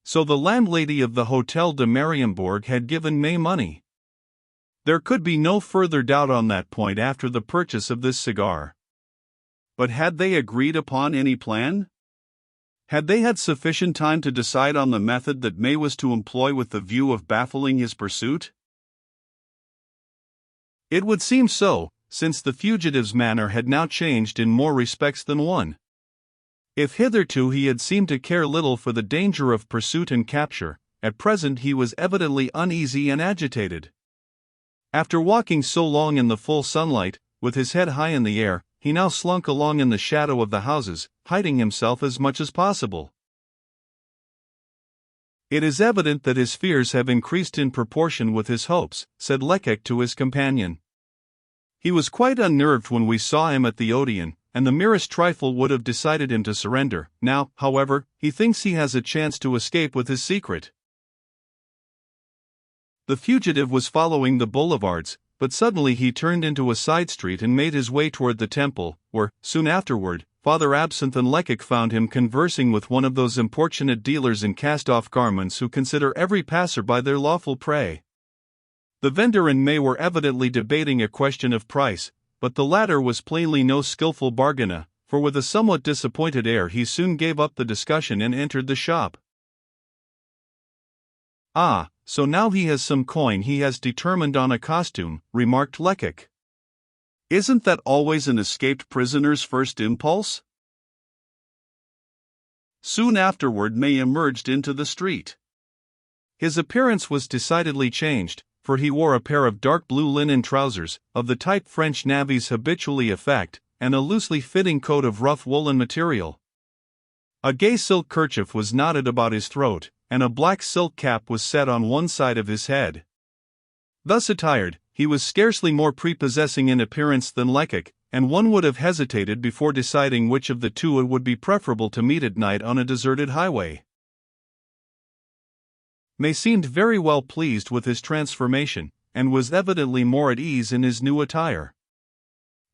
So the landlady of the Hotel de Mariembourg had given May money. There could be no further doubt on that point after the purchase of this cigar. But had they agreed upon any plan? Had they had sufficient time to decide on the method that May was to employ with the view of baffling his pursuit? It would seem so, since the fugitive's manner had now changed in more respects than one. If hitherto he had seemed to care little for the danger of pursuit and capture, at present he was evidently uneasy and agitated. After walking so long in the full sunlight, with his head high in the air, he now slunk along in the shadow of the houses, hiding himself as much as possible. "It is evident that his fears have increased in proportion with his hopes," said Lecoq to his companion. "He was quite unnerved when we saw him at the Odeon, and the merest trifle would have decided him to surrender. Now, however, he thinks he has a chance to escape with his secret." The fugitive was following the boulevards, but suddenly he turned into a side street and made his way toward the temple, where, soon afterward, Father Absinthe and Lecoq found him conversing with one of those importunate dealers in cast-off garments who consider every passer-by their lawful prey. The vendor and May were evidently debating a question of price, but the latter was plainly no skillful bargainer, for with a somewhat disappointed air he soon gave up the discussion and entered the shop. "Ah, so now he has some coin he has determined on a costume," remarked Lecoq. "Isn't that always an escaped prisoner's first impulse?" Soon afterward May emerged into the street. His appearance was decidedly changed, for he wore a pair of dark blue linen trousers, of the type French navvies habitually affect, and a loosely fitting coat of rough woolen material. A gay silk kerchief was knotted about his throat, and a black silk cap was set on one side of his head. Thus attired, he was scarcely more prepossessing in appearance than Lecoq, and one would have hesitated before deciding which of the two it would be preferable to meet at night on a deserted highway. May seemed very well pleased with his transformation, and was evidently more at ease in his new attire.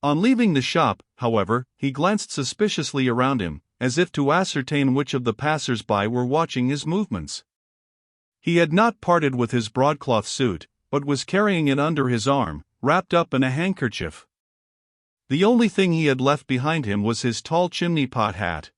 On leaving the shop, however, he glanced suspiciously around him, as if to ascertain which of the passers-by were watching his movements. He had not parted with his broadcloth suit, but was carrying it under his arm, wrapped up in a handkerchief. The only thing he had left behind him was his tall chimney-pot hat.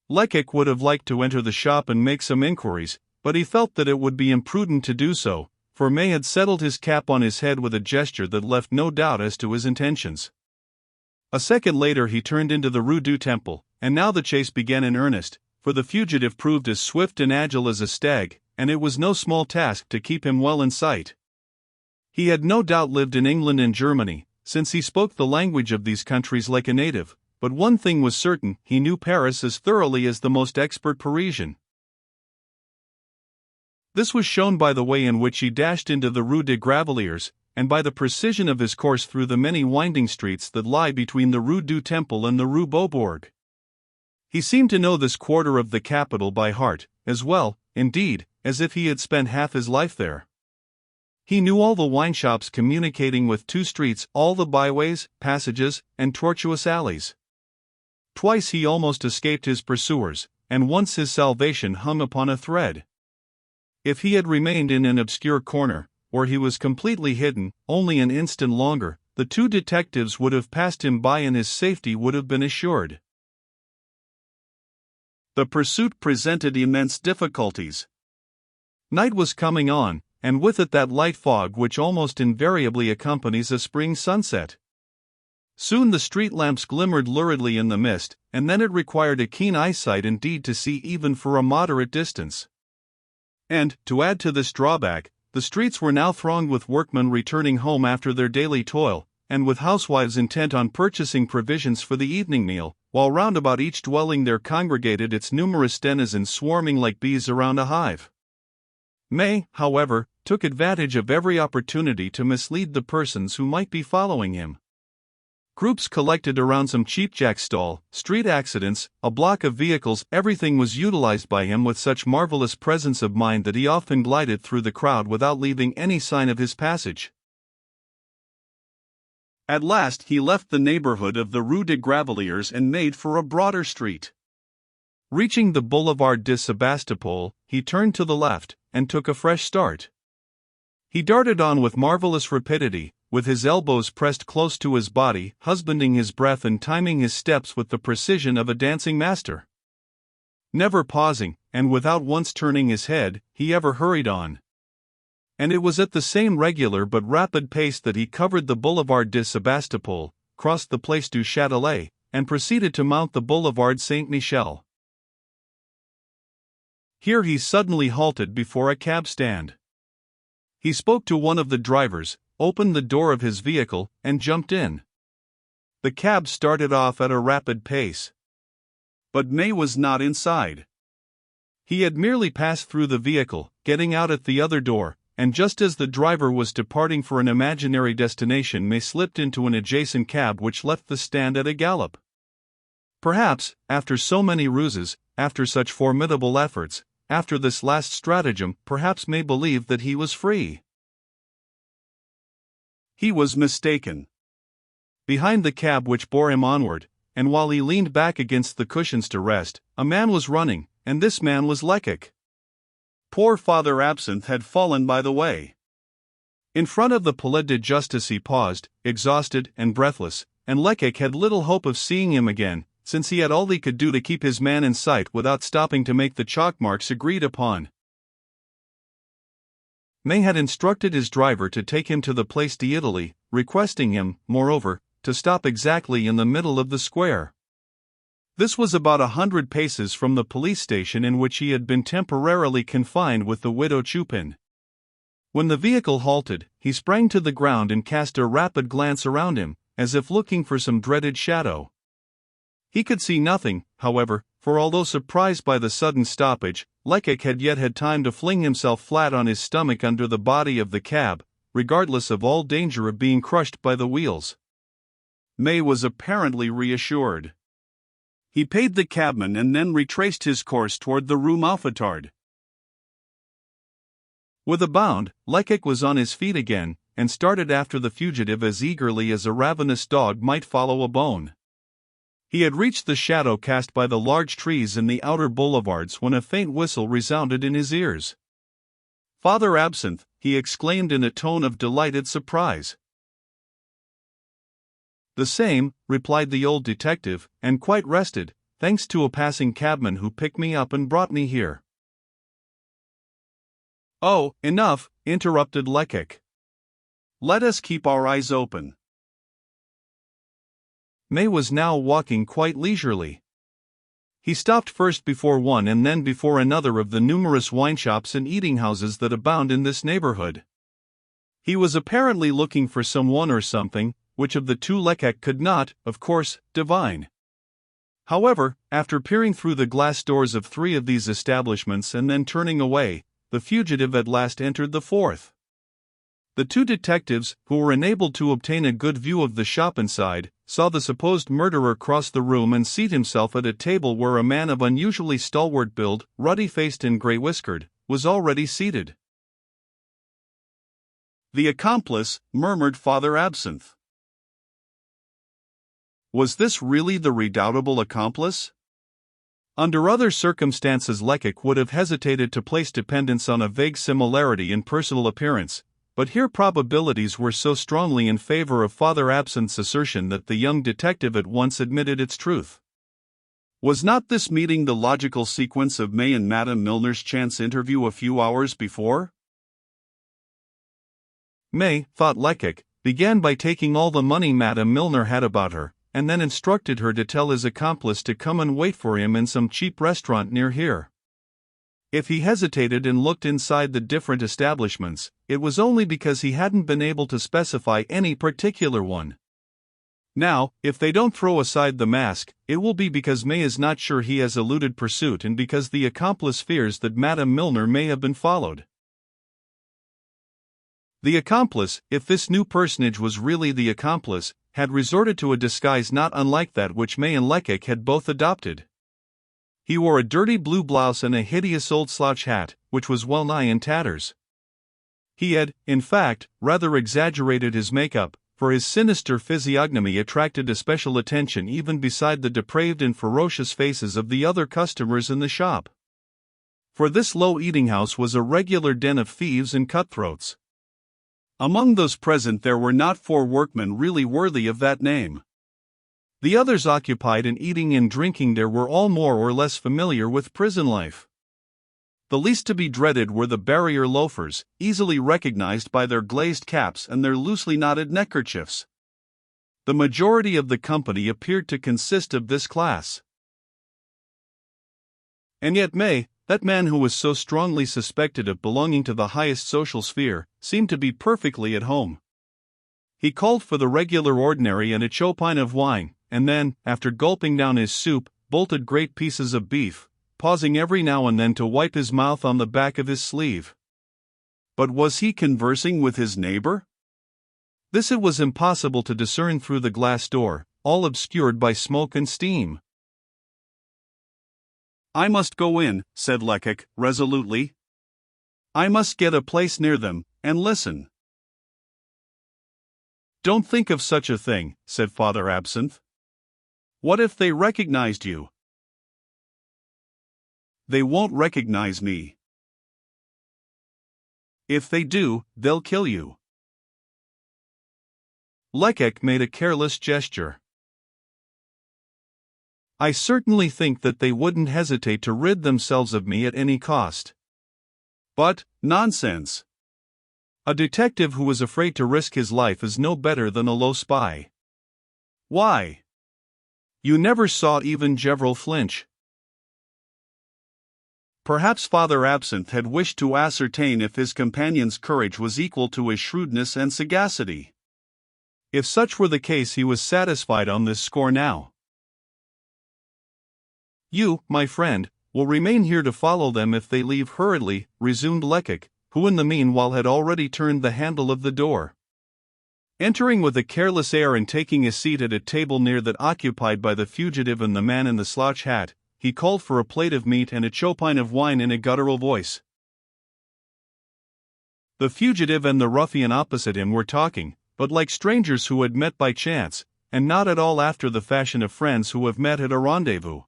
Lecoq would have liked to enter the shop and make some inquiries, but he felt that it would be imprudent to do so, for May had settled his cap on his head with a gesture that left no doubt as to his intentions. A second later he turned into the Rue du Temple, and now the chase began in earnest, for the fugitive proved as swift and agile as a stag, and it was no small task to keep him well in sight. He had no doubt lived in England and Germany, since he spoke the language of these countries like a native, but one thing was certain: he knew Paris as thoroughly as the most expert Parisian. This was shown by the way in which he dashed into the Rue des Graveliers, and by the precision of his course through the many winding streets that lie between the Rue du Temple and the Rue Beaubourg. He seemed to know this quarter of the capital by heart, as well, indeed, as if he had spent half his life there. He knew all the wine shops communicating with two streets, all the byways, passages, and tortuous alleys. Twice he almost escaped his pursuers, and once his salvation hung upon a thread. If he had remained in an obscure corner, where he was completely hidden, only an instant longer, the two detectives would have passed him by and his safety would have been assured. The pursuit presented immense difficulties. Night was coming on, and with it that light fog which almost invariably accompanies a spring sunset. Soon the street lamps glimmered luridly in the mist, and then it required a keen eyesight indeed to see even for a moderate distance. And, to add to this drawback, the streets were now thronged with workmen returning home after their daily toil, and with housewives intent on purchasing provisions for the evening meal, while round about each dwelling there congregated its numerous denizens swarming like bees around a hive. May, however, took advantage of every opportunity to mislead the persons who might be following him. Groups collected around some cheapjack stall, street accidents, a block of vehicles, everything was utilized by him with such marvelous presence of mind that he often glided through the crowd without leaving any sign of his passage. At last he left the neighborhood of the Rue des Graveliers and made for a broader street. Reaching the Boulevard de Sebastopol, he turned to the left, and took a fresh start. He darted on with marvelous rapidity, with his elbows pressed close to his body, husbanding his breath and timing his steps with the precision of a dancing master. Never pausing, and without once turning his head, he ever hurried on. And it was at the same regular but rapid pace that he covered the Boulevard de Sebastopol, crossed the Place du Châtelet, and proceeded to mount the Boulevard Saint-Michel. Here he suddenly halted before a cab stand. He spoke to one of the drivers, opened the door of his vehicle, and jumped in. The cab started off at a rapid pace. But May was not inside. He had merely passed through the vehicle, getting out at the other door, and just as the driver was departing for an imaginary destination, May slipped into an adjacent cab which left the stand at a gallop. Perhaps, after so many ruses, after such formidable efforts, after this last stratagem, perhaps May believed that he was free. He was mistaken. Behind the cab which bore him onward, and while he leaned back against the cushions to rest, a man was running, and this man was Lecoq. Poor Father Absinthe had fallen by the way. In front of the Palais de Justice he paused, exhausted and breathless, and Lecoq had little hope of seeing him again, since he had all he could do to keep his man in sight without stopping to make the chalk marks agreed upon. May had instructed his driver to take him to the Place d'Italie, requesting him, moreover, to stop exactly in the middle of the square. This was about 100 paces from the police station in which he had been temporarily confined with the widow Chupin. When the vehicle halted, he sprang to the ground and cast a rapid glance around him, as if looking for some dreaded shadow. He could see nothing, however, for although surprised by the sudden stoppage, Lecoq had yet had time to fling himself flat on his stomach under the body of the cab, regardless of all danger of being crushed by the wheels. May was apparently reassured. He paid the cabman and then retraced his course toward the Rue Mouffetard. With a bound, Lecoq was on his feet again, and started after the fugitive as eagerly as a ravenous dog might follow a bone. He had reached the shadow cast by the large trees in the outer boulevards when a faint whistle resounded in his ears. "Father Absinthe!" he exclaimed in a tone of delighted surprise. "The same," replied the old detective, "and quite rested, thanks to a passing cabman who picked me up and brought me here." "Oh, enough," interrupted Lecoq. "Let us keep our eyes open." May was now walking quite leisurely. He stopped first before one and then before another of the numerous wine shops and eating houses that abound in this neighborhood. He was apparently looking for someone or something, which of the two Lecoq could not, of course, divine. However, after peering through the glass doors of 3 of these establishments and then turning away, the fugitive at last entered the 4th. The 2 detectives, who were enabled to obtain a good view of the shop inside, saw the supposed murderer cross the room and seat himself at a table where a man of unusually stalwart build, ruddy-faced and grey-whiskered, was already seated. "The accomplice," murmured Father Absinthe. Was this really the redoubtable accomplice? Under other circumstances Lecoq would have hesitated to place dependence on a vague similarity in personal appearance, but here probabilities were so strongly in favor of Father Absinthe's assertion that the young detective at once admitted its truth. Was not this meeting the logical sequence of May and Madame Milner's chance interview a few hours before? May, thought Lecoq, began by taking all the money Madame Milner had about her, and then instructed her to tell his accomplice to come and wait for him in some cheap restaurant near here. If he hesitated and looked inside the different establishments, it was only because he hadn't been able to specify any particular one. Now, if they don't throw aside the mask, it will be because May is not sure he has eluded pursuit and because the accomplice fears that Madame Milner may have been followed. The accomplice, if this new personage was really the accomplice, had resorted to a disguise not unlike that which May and Lecoq had both adopted. He wore a dirty blue blouse and a hideous old slouch hat, which was well-nigh in tatters. He had, in fact, rather exaggerated his makeup, for his sinister physiognomy attracted especial attention even beside the depraved and ferocious faces of the other customers in the shop. For this low eating-house was a regular den of thieves and cutthroats. Among those present there were not 4 workmen really worthy of that name. The others occupied in eating and drinking there were all more or less familiar with prison life. The least to be dreaded were the barrier loafers, easily recognized by their glazed caps and their loosely knotted neckerchiefs. The majority of the company appeared to consist of this class. And yet May, that man who was so strongly suspected of belonging to the highest social sphere, seemed to be perfectly at home. He called for the regular ordinary and a chopine of wine, and then, after gulping down his soup, bolted great pieces of beef, pausing every now and then to wipe his mouth on the back of his sleeve. But was he conversing with his neighbor? This it was impossible to discern through the glass door, all obscured by smoke and steam. "I must go in," said Lecoq, resolutely. "I must get a place near them, and listen." "Don't think of such a thing," said Father Absinthe. "What if they recognized you?" "They won't recognize me." "If they do, they'll kill you." Lecoq made a careless gesture. "I certainly think that they wouldn't hesitate to rid themselves of me at any cost." "But, nonsense! A detective who is afraid to risk his life is no better than a low spy." "Why? You never saw even Gevrol flinch." Perhaps Father Absinthe had wished to ascertain if his companion's courage was equal to his shrewdness and sagacity. If such were the case, he was satisfied on this score now. "You, my friend, will remain here to follow them if they leave hurriedly," resumed Lecoq, who in the meanwhile had already turned the handle of the door. Entering with a careless air and taking a seat at a table near that occupied by the fugitive and the man in the slouch hat, he called for a plate of meat and a chopine of wine in a guttural voice. The fugitive and the ruffian opposite him were talking, but like strangers who had met by chance, and not at all after the fashion of friends who have met at a rendezvous.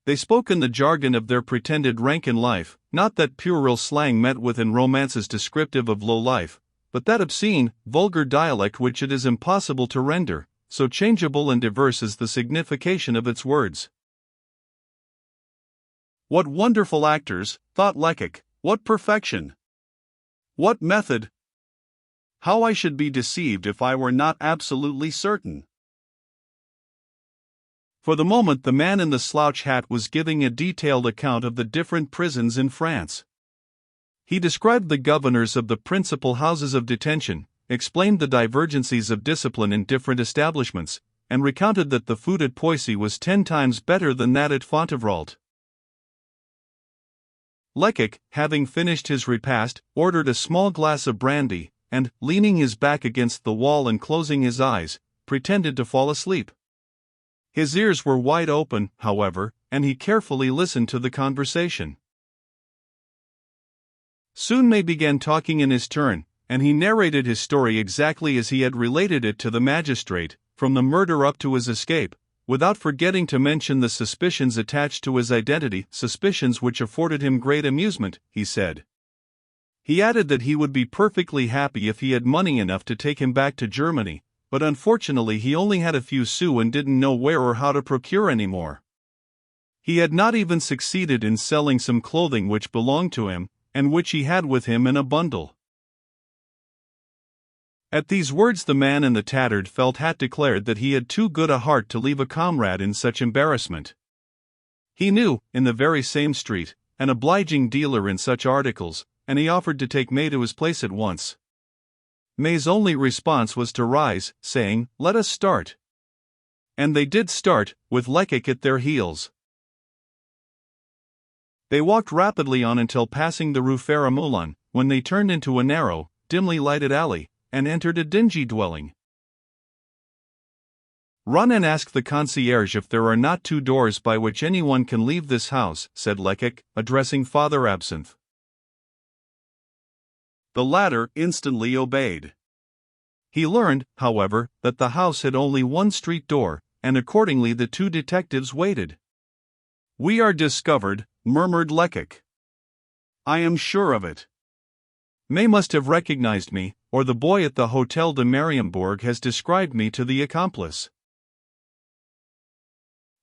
They spoke in the jargon of their pretended rank in life, not that puerile slang met with in romances descriptive of low life, but that obscene, vulgar dialect which it is impossible to render, so changeable and diverse is the signification of its words. "What wonderful actors," thought Lecoq, "what perfection! What method! How I should be deceived if I were not absolutely certain." For the moment the man in the slouch hat was giving a detailed account of the different prisons in France. He described the governors of the principal houses of detention, explained the divergencies of discipline in different establishments, and recounted that the food at Poissy was 10 times better than that at Fontevrault. Lecoq, having finished his repast, ordered a small glass of brandy, and, leaning his back against the wall and closing his eyes, pretended to fall asleep. His ears were wide open, however, and he carefully listened to the conversation. Soon May began talking in his turn, and he narrated his story exactly as he had related it to the magistrate, from the murder up to his escape, without forgetting to mention the suspicions attached to his identity, suspicions which afforded him great amusement, he said. He added that he would be perfectly happy if he had money enough to take him back to Germany, but unfortunately he only had a few sous and didn't know where or how to procure any more. He had not even succeeded in selling some clothing which belonged to him, and which he had with him in a bundle. At these words the man in the tattered felt hat declared that he had too good a heart to leave a comrade in such embarrassment. He knew, in the very same street, an obliging dealer in such articles, and he offered to take May to his place at once. May's only response was to rise, saying, "Let us start." And they did start, with Lecoq at their heels. They walked rapidly on until passing the Rue Ferramoulin, when they turned into a narrow, dimly lighted alley, and entered a dingy dwelling. "Run and ask the concierge if there are not 2 doors by which anyone can leave this house," said Lecoq, addressing Father Absinthe. The latter instantly obeyed. He learned, however, that the house had only one street door, and accordingly the two detectives waited. "We are discovered," murmured Lecoq. "I am sure of it. May must have recognized me, or the boy at the Hotel de Mariembourg has described me to the accomplice."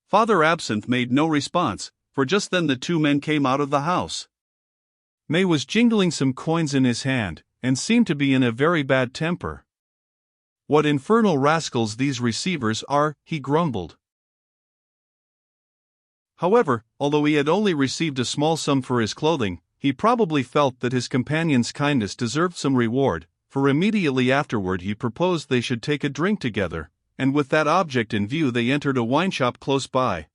Father Absinthe made no response, for just then the two men came out of the house. May was jingling some coins in his hand, and seemed to be in a very bad temper. "What infernal rascals these receivers are," he grumbled. However, although he had only received a small sum for his clothing, he probably felt that his companion's kindness deserved some reward, for immediately afterward he proposed they should take a drink together, and with that object in view they entered a wine shop close by.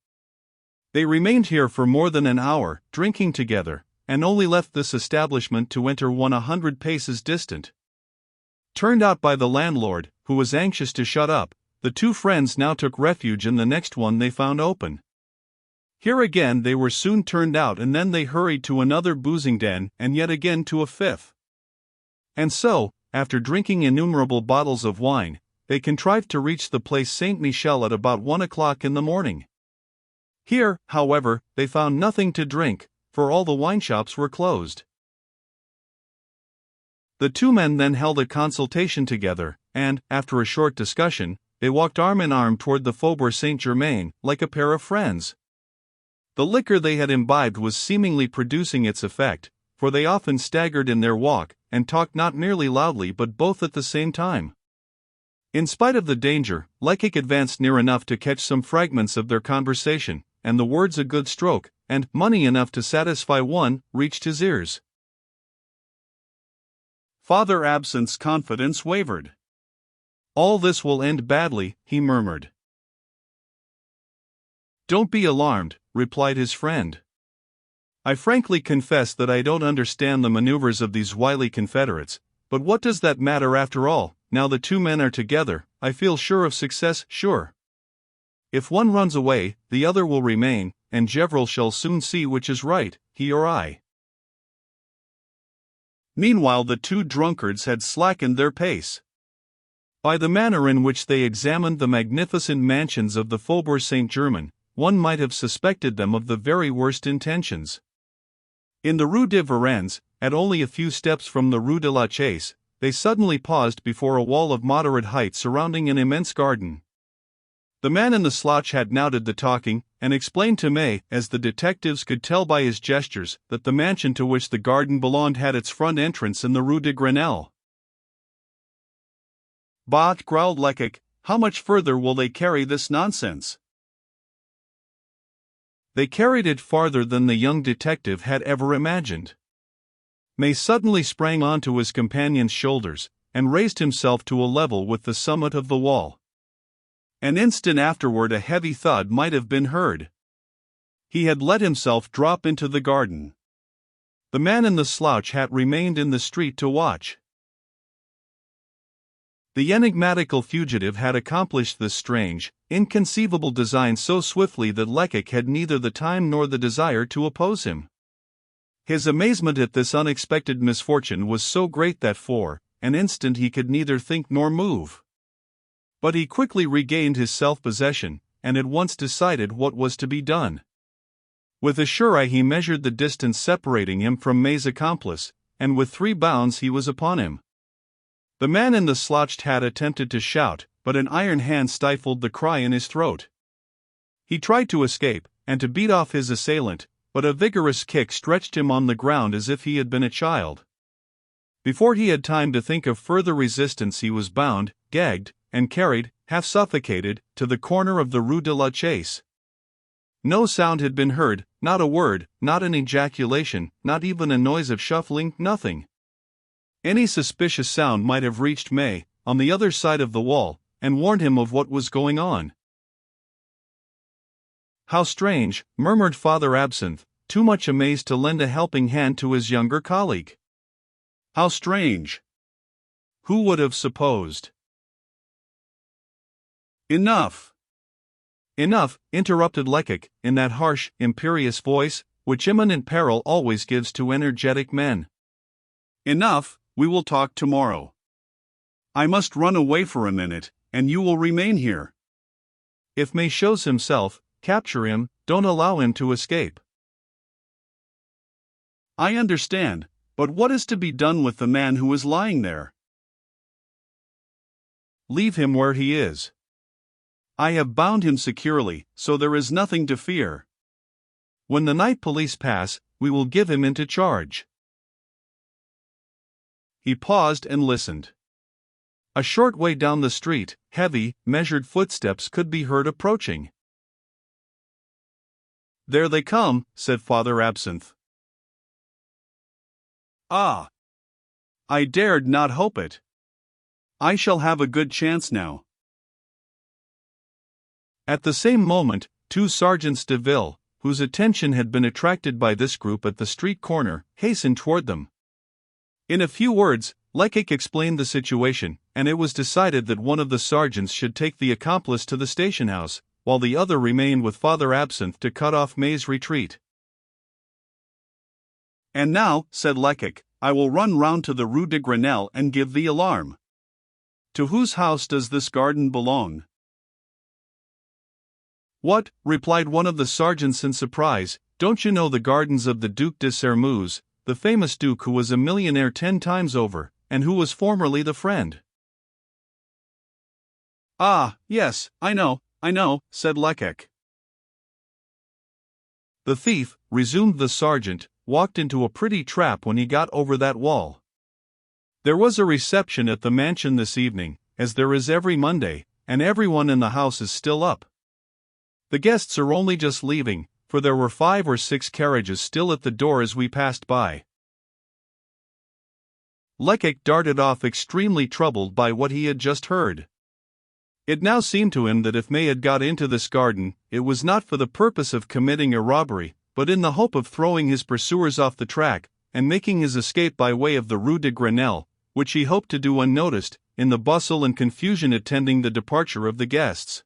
They remained here for more than an hour, drinking together, and only left this establishment to enter one 100 paces distant. Turned out by the landlord, who was anxious to shut up, the two friends now took refuge in the next one they found open. Here again they were soon turned out, and then they hurried to another boozing den, and yet again to a fifth. And so, after drinking innumerable bottles of wine, they contrived to reach the place Saint Michel at about 1 o'clock in the morning. Here, however, they found nothing to drink, for all the wine shops were closed. The two men then held a consultation together, and, after a short discussion, they walked arm in arm toward the Faubourg Saint-Germain, like a pair of friends. The liquor they had imbibed was seemingly producing its effect, for they often staggered in their walk, and talked not merely loudly but both at the same time. In spite of the danger, Lecoq advanced near enough to catch some fragments of their conversation, and the words "a good stroke," and "money enough to satisfy one," reached his ears. Father Absinthe's confidence wavered. "All this will end badly," he murmured. "Don't be alarmed," replied his friend. "I frankly confess that I don't understand the maneuvers of these wily confederates, but what does that matter after all? Now the two men are together, I feel sure of success, sure. If one runs away, the other will remain, and Gevrol shall soon see which is right, he or I." Meanwhile the two drunkards had slackened their pace. By the manner in which they examined the magnificent mansions of the Faubourg Saint-Germain, one might have suspected them of the very worst intentions. In the Rue de Varennes, at only a few steps from the Rue de la Chaise, they suddenly paused before a wall of moderate height surrounding an immense garden. The man in the slouch hat now did the talking, and explained to May, as the detectives could tell by his gestures, that the mansion to which the garden belonged had its front entrance in the Rue de Grenelle. "Bah," growled Lecoq, "how much further will they carry this nonsense?" They carried it farther than the young detective had ever imagined. May suddenly sprang onto his companion's shoulders, and raised himself to a level with the summit of the wall. An instant afterward a heavy thud might have been heard. He had let himself drop into the garden. The man in the slouch hat remained in the street to watch. The enigmatical fugitive had accomplished this strange, inconceivable design so swiftly that Lecoq had neither the time nor the desire to oppose him. His amazement at this unexpected misfortune was so great that for an instant he could neither think nor move. But he quickly regained his self-possession, and at once decided what was to be done. With a sure eye he measured the distance separating him from May's accomplice, and with 3 bounds he was upon him. The man in the slouched hat attempted to shout, but an iron hand stifled the cry in his throat. He tried to escape, and to beat off his assailant, but a vigorous kick stretched him on the ground as if he had been a child. Before he had time to think of further resistance he was bound, gagged, and carried, half suffocated, to the corner of the Rue de la Chaise. No sound had been heard, not a word, not an ejaculation, not even a noise of shuffling, nothing. Any suspicious sound might have reached May, on the other side of the wall, and warned him of what was going on. "How strange," murmured Father Absinthe, too much amazed to lend a helping hand to his younger colleague. "How strange! Who would have supposed?" "Enough!" "Enough," interrupted Lecoq, in that harsh, imperious voice, which imminent peril always gives to energetic men. "Enough, we will talk tomorrow. I must run away for a minute, and you will remain here. If May shows himself, capture him, don't allow him to escape. I understand, but what is to be done with the man who is lying there? Leave him where he is. I have bound him securely, so there is nothing to fear. When the night police pass, we will give him into charge. He paused and listened. A short way down the street, heavy, measured footsteps could be heard approaching. There they come, said Father Absinthe. Ah! I dared not hope it. I shall have a good chance now. At the same moment, two sergeants de ville, whose attention had been attracted by this group at the street corner, hastened toward them. In a few words, Lecoq explained the situation, and it was decided that one of the sergeants should take the accomplice to the station house, while the other remained with Father Absinthe to cut off May's retreat. And now, said Lecoq, I will run round to the Rue de Grenelle and give the alarm. To whose house does this garden belong? What, replied one of the sergeants in surprise, don't you know the gardens of the Duc de Sermeuse, the famous duke who was a millionaire 10 times over, and who was formerly the friend? Ah, yes, I know, said Lecoq. The thief, resumed the sergeant, walked into a pretty trap when he got over that wall. There was a reception at the mansion this evening, as there is every Monday, and everyone in the house is still up. The guests are only just leaving, for there were 5 or 6 carriages still at the door as we passed by. Lecoq darted off extremely troubled by what he had just heard. It now seemed to him that if May had got into this garden, it was not for the purpose of committing a robbery, but in the hope of throwing his pursuers off the track, and making his escape by way of the Rue de Grenelle, which he hoped to do unnoticed, in the bustle and confusion attending the departure of the guests.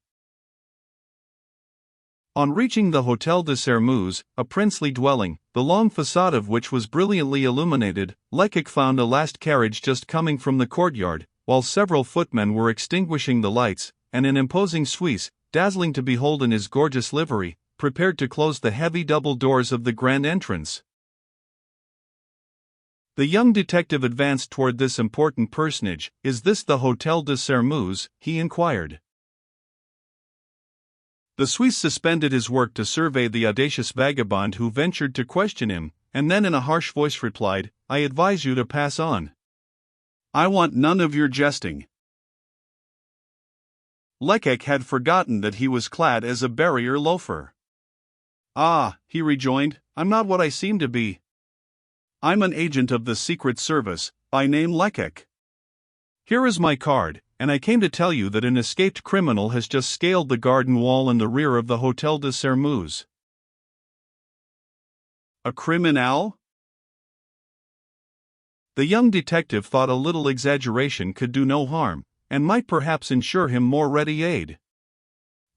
On reaching the Hôtel de Sermeuse, a princely dwelling, the long façade of which was brilliantly illuminated, Lecoq found a last carriage just coming from the courtyard, while several footmen were extinguishing the lights, and an imposing Suisse, dazzling to behold in his gorgeous livery, prepared to close the heavy double doors of the grand entrance. The young detective advanced toward this important personage. Is this the Hôtel de Sermeuse? He inquired. The Suisse suspended his work to survey the audacious vagabond who ventured to question him, and then in a harsh voice replied, I advise you to pass on. I want none of your jesting. Lecoq had forgotten that he was clad as a barrier loafer. Ah, he rejoined, I'm not what I seem to be. I'm an agent of the Secret Service, by name Lecoq. Here is my card, and I came to tell you that an escaped criminal has just scaled the garden wall in the rear of the Hôtel de Sermeuse. A criminal? The young detective thought a little exaggeration could do no harm, and might perhaps ensure him more ready aid.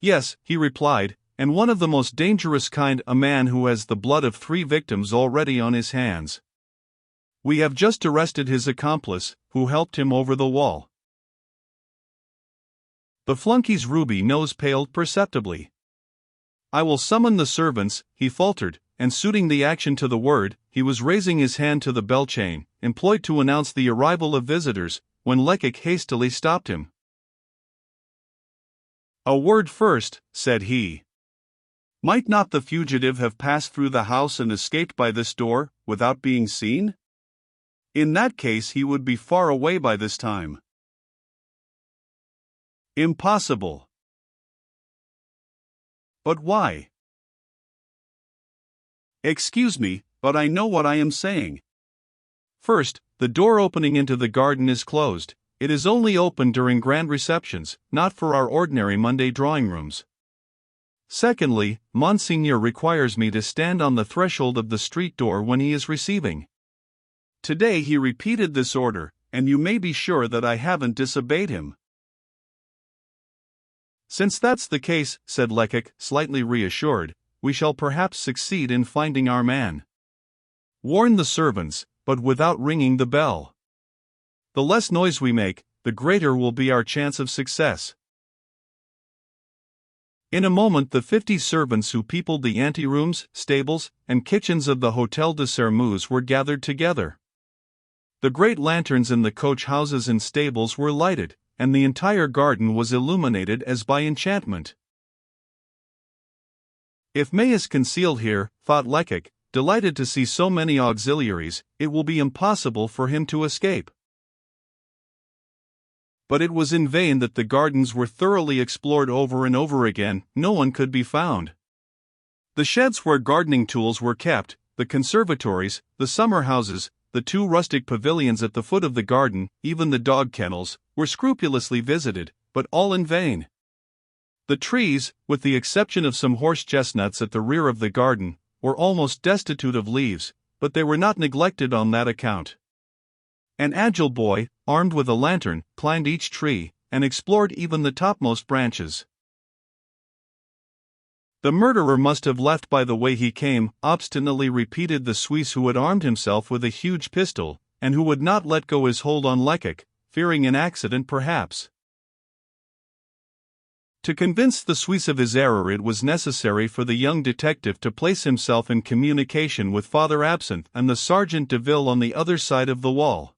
Yes, he replied, and one of the most dangerous kind, a man who has the blood of 3 victims already on his hands. We have just arrested his accomplice, who helped him over the wall. The flunkey's ruby nose paled perceptibly. I will summon the servants, he faltered, and suiting the action to the word, he was raising his hand to the bell chain, employed to announce the arrival of visitors, when Lecoq hastily stopped him. A word first, said he. Might not the fugitive have passed through the house and escaped by this door, without being seen? In that case he would be far away by this time. Impossible. But why? Excuse me, but I know what I am saying. First, the door opening into the garden is closed. It is only open during grand receptions, not for our ordinary Monday drawing rooms. Secondly, Monseigneur requires me to stand on the threshold of the street door when he is receiving. Today he repeated this order, and you may be sure that I haven't disobeyed him. Since that's the case, said Lecoq, slightly reassured, we shall perhaps succeed in finding our man. Warn the servants, but without ringing the bell. The less noise we make, the greater will be our chance of success. In a moment the 50 servants who peopled the anterooms, stables, and kitchens of the Hôtel de Sairmeuse were gathered together. The great lanterns in the coach houses and stables were lighted, and the entire garden was illuminated as by enchantment. If May is concealed here, thought Lecoq, delighted to see so many auxiliaries, it will be impossible for him to escape. But it was in vain that the gardens were thoroughly explored over and over again, no one could be found. The sheds where gardening tools were kept, the conservatories, the summer houses, the 2 rustic pavilions at the foot of the garden, even the dog kennels, were scrupulously visited, but all in vain. The trees, with the exception of some horse chestnuts at the rear of the garden, were almost destitute of leaves, but they were not neglected on that account. An agile boy, armed with a lantern, climbed each tree, and explored even the topmost branches. The murderer must have left by the way he came, obstinately repeated the Suisse, who had armed himself with a huge pistol, and who would not let go his hold on Lecoq, fearing an accident perhaps. To convince the Suisse of his error it was necessary for the young detective to place himself in communication with Father Absinthe and the Sergeant de Ville on the other side of the wall.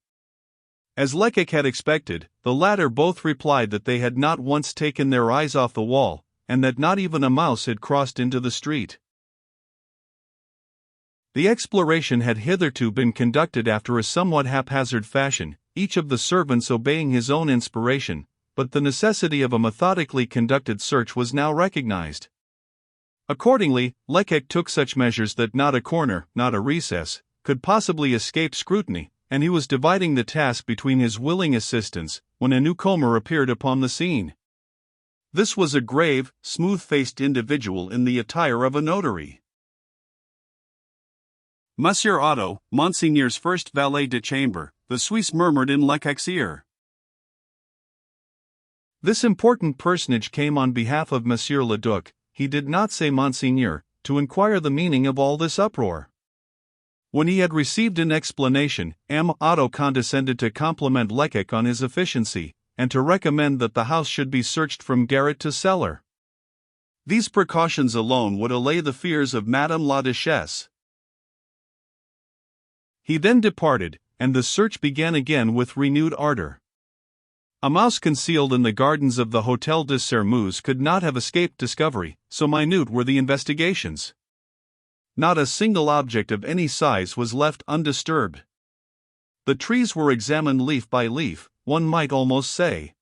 As Lecoq had expected, the latter both replied that they had not once taken their eyes off the wall, and that not even a mouse had crossed into the street. The exploration had hitherto been conducted after a somewhat haphazard fashion, each of the servants obeying his own inspiration, but the necessity of a methodically conducted search was now recognized. Accordingly, Lecoq took such measures that not a corner, not a recess, could possibly escape scrutiny, and he was dividing the task between his willing assistants, when a newcomer appeared upon the scene. This was a grave, smooth-faced individual in the attire of a notary. Monsieur Otto, Monseigneur's first valet de chambre, the Suisse murmured in Lecoq's ear. This important personage came on behalf of Monsieur Lecoq, he did not say Monseigneur, to inquire the meaning of all this uproar. When he had received an explanation, M. Otto condescended to compliment Lecoq on his efficiency, and to recommend that the house should be searched from garret to cellar. These precautions alone would allay the fears of Madame la Duchesse. He then departed, and the search began again with renewed ardor. A mouse concealed in the gardens of the Hôtel de Sairmeuse could not have escaped discovery, so minute were the investigations. Not a single object of any size was left undisturbed. The trees were examined leaf by leaf, one might almost say.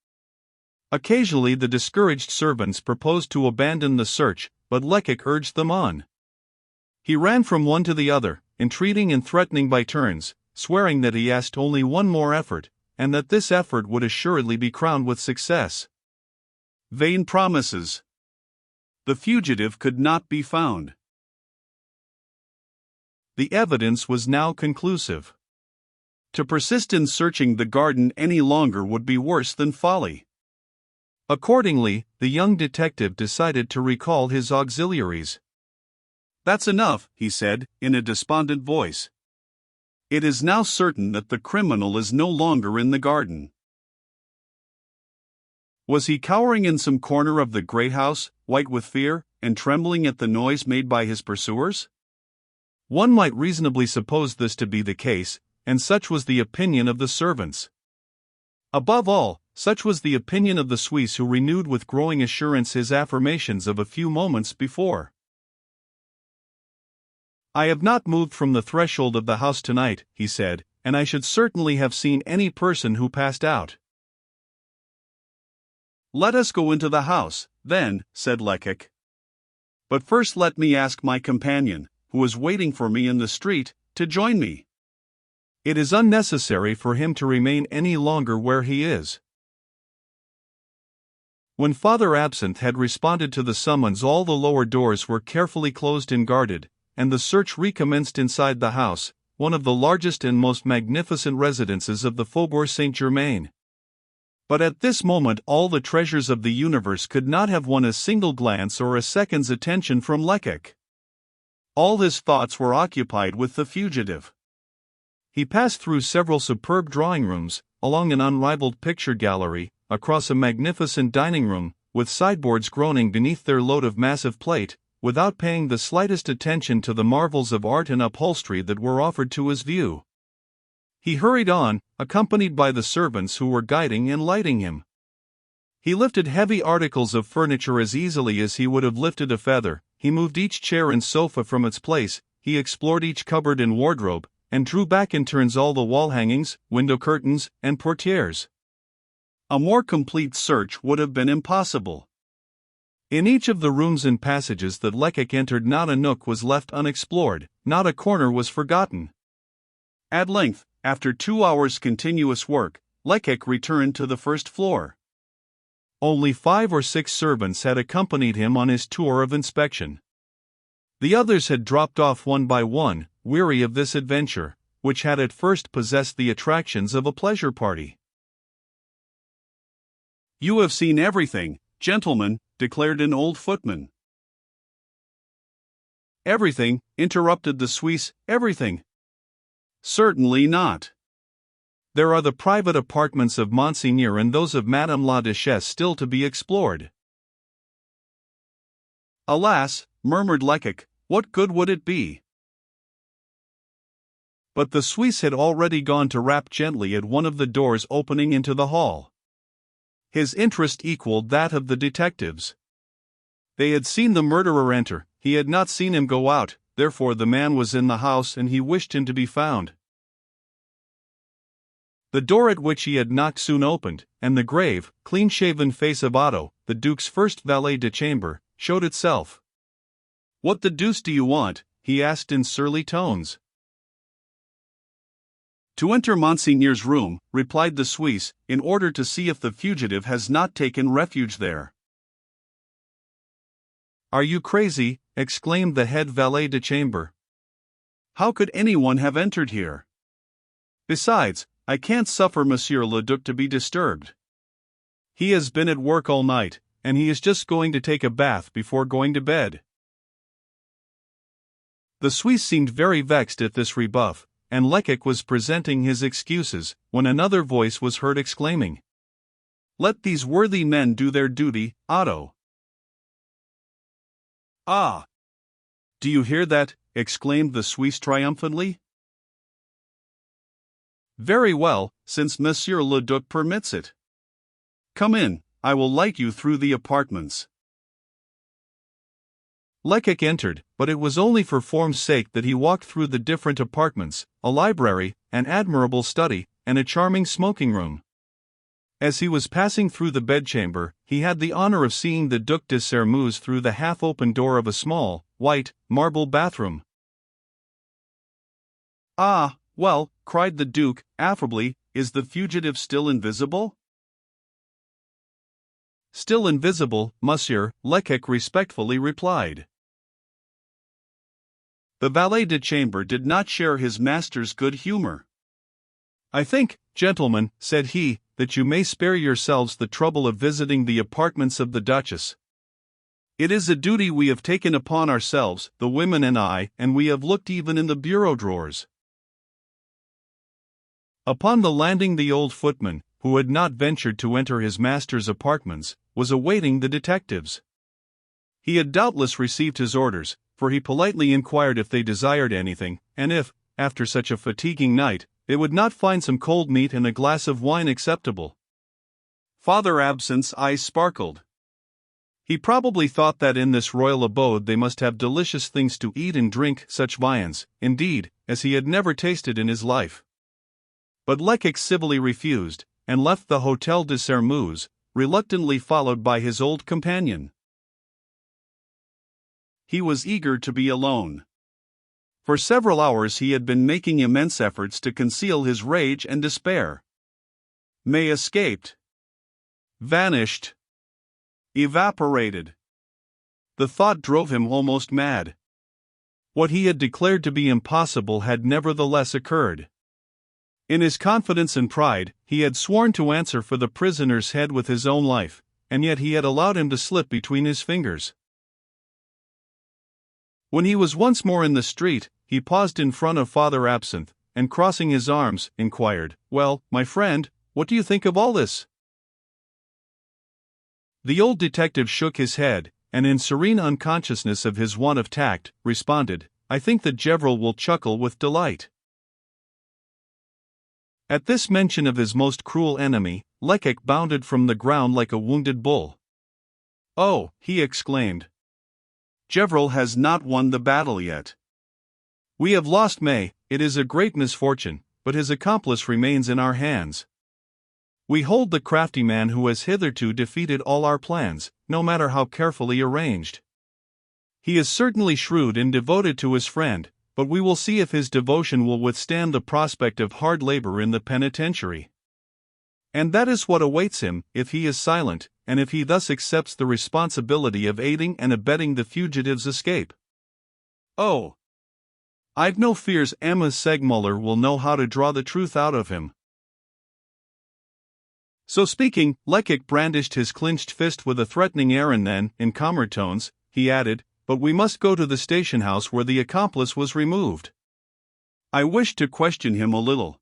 Occasionally the discouraged servants proposed to abandon the search, but Lecoq urged them on. He ran from one to the other, entreating and threatening by turns, swearing that he asked only one more effort, and that this effort would assuredly be crowned with success. Vain promises. The fugitive could not be found. The evidence was now conclusive. To persist in searching the garden any longer would be worse than folly. Accordingly, the young detective decided to recall his auxiliaries. "That's enough," he said, in a despondent voice. "It is now certain that the criminal is no longer in the garden." Was he cowering in some corner of the great house, white with fear, and trembling at the noise made by his pursuers? One might reasonably suppose this to be the case, and such was the opinion of the servants. Above all, such was the opinion of the Suisse, who renewed with growing assurance his affirmations of a few moments before. "I have not moved from the threshold of the house tonight," he said, "and I should certainly have seen any person who passed out." "Let us go into the house, then," said Lecoq. "But first let me ask my companion, who is waiting for me in the street, to join me." "It is unnecessary for him to remain any longer where he is." When Father Absinthe had responded to the summons, all the lower doors were carefully closed and guarded, and the search recommenced inside the house, one of the largest and most magnificent residences of the Faubourg Saint-Germain. But at this moment all the treasures of the universe could not have won a single glance or a second's attention from Lecoq. All his thoughts were occupied with the fugitive. He passed through several superb drawing rooms, along an unrivaled picture gallery, across a magnificent dining room, with sideboards groaning beneath their load of massive plate, without paying the slightest attention to the marvels of art and upholstery that were offered to his view. He hurried on, accompanied by the servants who were guiding and lighting him. He lifted heavy articles of furniture as easily as he would have lifted a feather. He moved each chair and sofa from its place, he explored each cupboard and wardrobe, and drew back in turns all the wall hangings, window curtains, and portieres. A more complete search would have been impossible. In each of the rooms and passages that Lecoq entered not a nook was left unexplored, not a corner was forgotten. At length, after 2 hours' continuous work, Lecoq returned to the first floor. Only 5 or 6 servants had accompanied him on his tour of inspection. The others had dropped off one by one, weary of this adventure, which had at first possessed the attractions of a pleasure party. "You have seen everything, gentlemen," declared an old footman. "Everything," interrupted the Suisse, "everything." "Certainly not. There are the private apartments of Monseigneur and those of Madame la Duchesse still to be explored." "Alas," murmured Lecoq, "what good would it be?" But the Suisse had already gone to rap gently at one of the doors opening into the hall. His interest equaled that of the detectives. They had seen the murderer enter, he had not seen him go out, therefore the man was in the house and he wished him to be found. The door at which he had knocked soon opened, and the grave, clean-shaven face of Otto, the Duke's first valet de chambre, showed itself. "What the deuce do you want?" he asked in surly tones. "To enter Monseigneur's room," replied the Suisse, "in order to see if the fugitive has not taken refuge there." "Are you crazy?" exclaimed the head valet de chambre. "How could anyone have entered here? Besides, I can't suffer Monsieur Lecoq to be disturbed. He has been at work all night, and he is just going to take a bath before going to bed." The Suisse seemed very vexed at this rebuff, and Lecoq was presenting his excuses, when another voice was heard exclaiming, "Let these worthy men do their duty, Otto." "Ah! Do you hear that?" exclaimed the Suisse triumphantly. "Very well, since Monsieur Lecoq permits it. Come in, I will light you through the apartments." Lecoq entered, but it was only for form's sake that he walked through the different apartments, a library, an admirable study, and a charming smoking room. As he was passing through the bedchamber, he had the honor of seeing the Duc de Sairmeuse through the half-open door of a small, white, marble bathroom. "Ah, well," cried the Duke, affably, "is the fugitive still invisible?" "Still invisible, monsieur," Lecoq respectfully replied. The valet de chambre did not share his master's good humor. "I think, gentlemen," said he, "that you may spare yourselves the trouble of visiting the apartments of the Duchess. It is a duty we have taken upon ourselves, the women and I, and we have looked even in the bureau drawers." Upon the landing the old footman, who had not ventured to enter his master's apartments, was awaiting the detectives. He had doubtless received his orders, for he politely inquired if they desired anything, and if, after such a fatiguing night, they would not find some cold meat and a glass of wine acceptable. Father Absinthe's eyes sparkled. He probably thought that in this royal abode they must have delicious things to eat and drink, such viands, indeed, as he had never tasted in his life. But Lecoq civilly refused, and left the Hôtel de Sairmeuse, reluctantly followed by his old companion. He was eager to be alone. For several hours he had been making immense efforts to conceal his rage and despair. May escaped. Vanished. Evaporated. The thought drove him almost mad. What he had declared to be impossible had nevertheless occurred. In his confidence and pride, he had sworn to answer for the prisoner's head with his own life, and yet he had allowed him to slip between his fingers. When he was once more in the street, he paused in front of Father Absinthe, and crossing his arms, inquired, "Well, my friend, what do you think of all this? The old detective shook his head, and in serene unconsciousness of his want of tact, responded, I think that Gevrol will chuckle with delight. At this mention of his most cruel enemy, Lecoq bounded from the ground like a wounded bull. Oh, he exclaimed. Gevrol has not won the battle yet. We have lost May, it is a great misfortune, but his accomplice remains in our hands. We hold the crafty man who has hitherto defeated all our plans, no matter how carefully arranged. He is certainly shrewd and devoted to his friend, but we will see if his devotion will withstand the prospect of hard labor in the penitentiary. And that is what awaits him, if he is silent, and if he thus accepts the responsibility of aiding and abetting the fugitive's escape. Oh! I've no fears Emma Segmuller will know how to draw the truth out of him. So speaking, Lecoq brandished his clenched fist with a threatening air and then, in calmer tones, he added, but we must go to the station house where the accomplice was removed. I wish to question him a little.